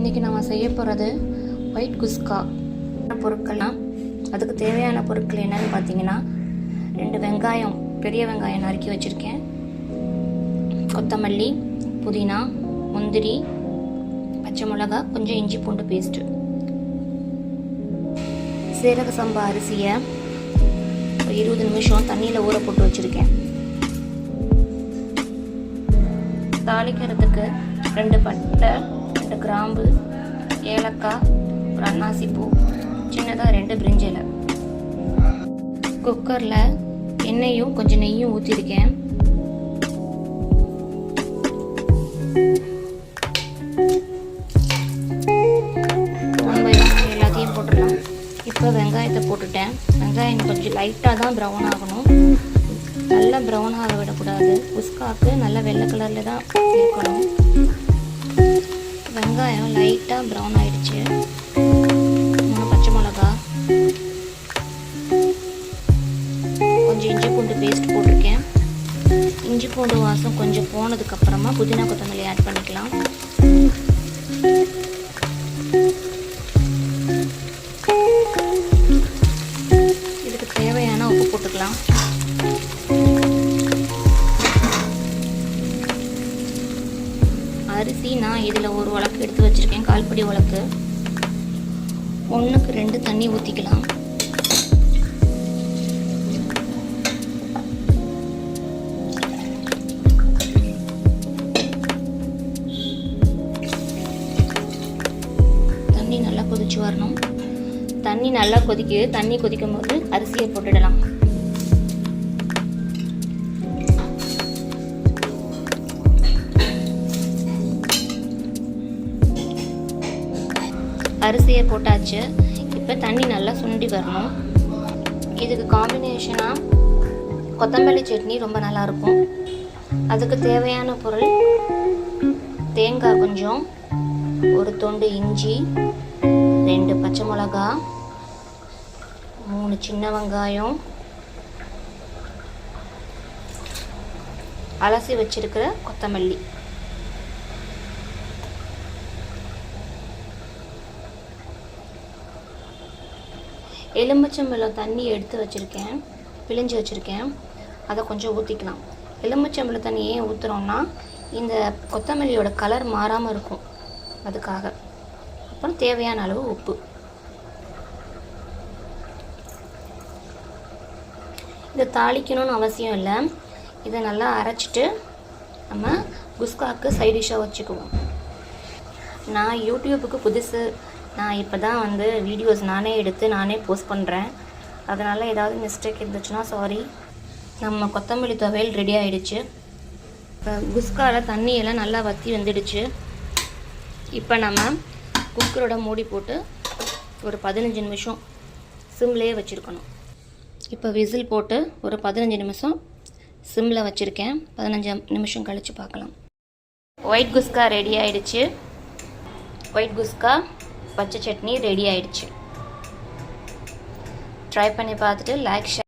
இன்றைக்கி நம்ம செய்ய போகிறது ஒயிட் குஸ்கா. பொருட்கள்லாம் அதுக்கு தேவையான பொருட்கள் என்னன்னு பார்த்தீங்கன்னா 2 வெங்காயம், பெரிய வெங்காயம் நறுக்கி வச்சுருக்கேன், கொத்தமல்லி, புதினா, முந்திரி, பச்சை மிளகா, கொஞ்சம் இஞ்சி பூண்டு பேஸ்ட்டு, சீரக சம்பா அரிசியை 20 நிமிஷம் தண்ணியில் ஊற போட்டு வச்சுருக்கேன். தாளிக்கிறதுக்கு 2 பட்டை, 2 கிராம்பு, ஏலக்காய், ஒரு அன்னாசி பூ, சின்னதாக 2 பிரிஞ்சி இலை. குக்கரில் எண்ணெயும் கொஞ்சம் நெய்யும் ஊற்றிருக்கேன். எல்லாத்தையும் போட்டுடலாம். இப்போ வெங்காயத்தை போட்டுட்டேன். வெங்காயம் கொஞ்சம் லைட்டாக தான் ப்ரௌன் ஆகணும், நல்லா ப்ரௌன் ஆக விடக்கூடாது. குஸ்காவுக்கு நல்ல வெள்ளை கலரில் தான் இருக்கணும். வெங்காயம் லைட்டாக ப்ரௌன் ஆகிடுச்சு. 3 பச்சை மிளகா, கொஞ்சம் இஞ்சி பூண்டு பேஸ்ட் போட்டிருக்கேன். இஞ்சி பூண்டு வாசம் கொஞ்சம் போனதுக்கப்புறமா புதினா கொத்தமல்லி ஆட் பண்ணிக்கலாம். இதுக்கு தேவையான உப்பு போட்டுக்கலாம். அரிசி நான் இதில் 1 உலக்கு எடுத்து வச்சுருக்கேன், 1/4 படி உலக்கு. 1க்கு 2 தண்ணி ஊற்றிக்கலாம். தண்ணி நல்லா கொதிச்சு வரணும். தண்ணி நல்லா கொதிக்குது. தண்ணி கொதிக்கும் போது அரிசியை போட்டுடலாம். அரிசியை போட்டாச்சு. இப்போ தண்ணி நல்லா சுண்டி வரணும். இதுக்கு காம்பினேஷனாக கொத்தமல்லி சட்னி ரொம்ப நல்லாயிருக்கும். அதுக்கு தேவையான பொருள் தேங்காய் கொஞ்சம், 1 துண்டு இஞ்சி, 2 பச்சை மிளகா, 3 சின்ன வெங்காயம், அலசி வச்சிருக்கிற கொத்தமல்லி. எலுமிச்சம்பழம் தண்ணி எடுத்து வச்சுருக்கேன், பிழிஞ்சு வச்சுருக்கேன், அதை கொஞ்சம் ஊற்றிக்கலாம். எலுமிச்சம்பழம் தண்ணி ஏன் ஊற்றுறோன்னா இந்த கொத்தமல்லியோட கலர் மாறாமல் இருக்கும், அதுக்காக. அப்புறம் தேவையான அளவு உப்பு. இதை தாளிக்கணும்னு அவசியம் இல்லை. இதை நல்லா அரைச்சிட்டு நம்ம குஸ்காவுக்கு சைடிஷாக வச்சுக்குவோம். நான் யூடியூபுக்கு புதுசு. நான் இப்போ தான் வீடியோஸ் நானே எடுத்து நானே போஸ்ட் பண்ணுறேன். அதனால் ஏதாவது மிஸ்டேக் இருந்துச்சுன்னா சாரி. நம்ம கொத்தமல்லி துவையல் ரெடி ஆகிடுச்சு. இப்போ குஸ்காவில் தண்ணியெல்லாம் நல்லா வற்றி வந்துடுச்சு. இப்போ நம்ம குக்கரோட மூடி போட்டு ஒரு 15 நிமிஷம் சிம்லேயே வச்சுருக்கணும். இப்போ விசில் போட்டு ஒரு 15 நிமிஷம் சிம்மில் வச்சுருக்கேன். 15 நிமிஷம் கழித்து பார்க்கலாம். ஒயிட் குஸ்கா ரெடி ஆகிடுச்சு. ஒயிட் குஸ்கா பச்சை சட்னி ரெடி ஆயிடுச்சு. ட்ரை பண்ணி பார்த்துட்டு லைக், ஷேர்